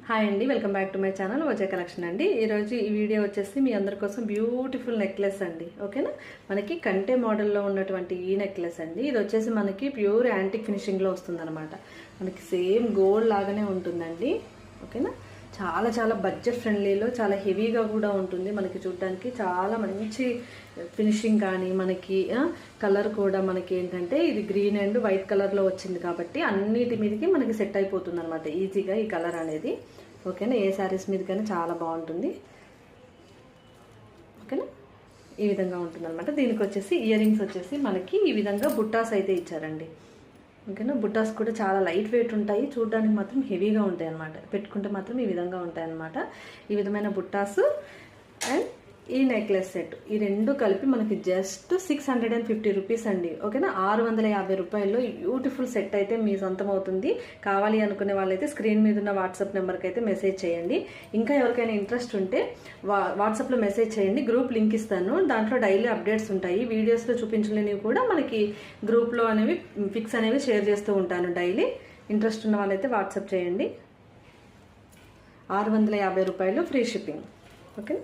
Hi అండి, welcome back to my channel OJ collection అండి. ఈరోజు ఈ వీడియో వచ్చేసి మీ అందరి కోసం బ్యూటిఫుల్ నెక్లెస్ అండి. ఓకేనా, మనకి కంటే మోడల్లో ఉన్నటువంటి ఈ నెక్లెస్ అండి. ఇది వచ్చేసి మనకి ప్యూర్ యాంటిక్ ఫినిషింగ్లో వస్తుందన్నమాట. మనకి సేమ్ గోల్డ్ లాగానే ఉంటుందండి. ఓకేనా, చాలా చాలా బడ్జెట్ ఫ్రెండ్లీలో చాలా హెవీగా కూడా ఉంటుంది. మనకి చూడడానికి చాలా మంచి ఫినిషింగ్, కానీ మనకి కలర్ కూడా మనకి ఏంటంటే ఇది గ్రీన్ అండ్ వైట్ కలర్లో వచ్చింది కాబట్టి అన్నిటి మీదకి మనకి సెట్ అయిపోతుంది అనమాట ఈజీగా ఈ కలర్ అనేది. ఓకేనా, ఏ శారీస్ మీదకైనా చాలా బాగుంటుంది. ఓకేనా, ఈ విధంగా ఉంటుంది అనమాట. దీనికి వచ్చేసి ఇయర్ రింగ్స్ వచ్చేసి మనకి ఈ విధంగా బుట్టాస్ అయితే ఇచ్చారండి. ఓకేనా, బుట్టాస్ కూడా చాలా లైట్ వెయిట్ ఉంటాయి, చూడడానికి మాత్రం హెవీగా ఉంటాయి అన్నమాట. పెట్టుకుంటే మాత్రం ఈ విధంగా ఉంటాయి అన్నమాట. ఈ విధమైన బుట్టాస్ అండ్ ఈ నెక్లెస్ సెట్, ఈ రెండు కలిపి మనకి జస్ట్ 650 రూపీస్ అండి. ఓకేనా, 650 రూపాయల్లో బ్యూటిఫుల్ సెట్ అయితే మీ సొంతం అవుతుంది. కావాలి అనుకునే వాళ్ళైతే స్క్రీన్ మీద ఉన్న వాట్సాప్ నెంబర్కి అయితే మెసేజ్ చేయండి. ఇంకా ఎవరికైనా ఇంట్రెస్ట్ ఉంటే వాట్సాప్లో మెసేజ్ చేయండి, గ్రూప్ లింక్ ఇస్తాను. దాంట్లో డైలీ అప్డేట్స్ ఉంటాయి, వీడియోస్లో చూపించలేనివి కూడా మనకి గ్రూప్లో అనేవి పిక్స్ అనేవి షేర్ చేస్తూ ఉంటాను డైలీ. ఇంట్రెస్ట్ ఉన్న వాళ్ళైతే వాట్సాప్ చేయండి. 650 రూపాయలు ఫ్రీ షిప్పింగ్. ఓకే.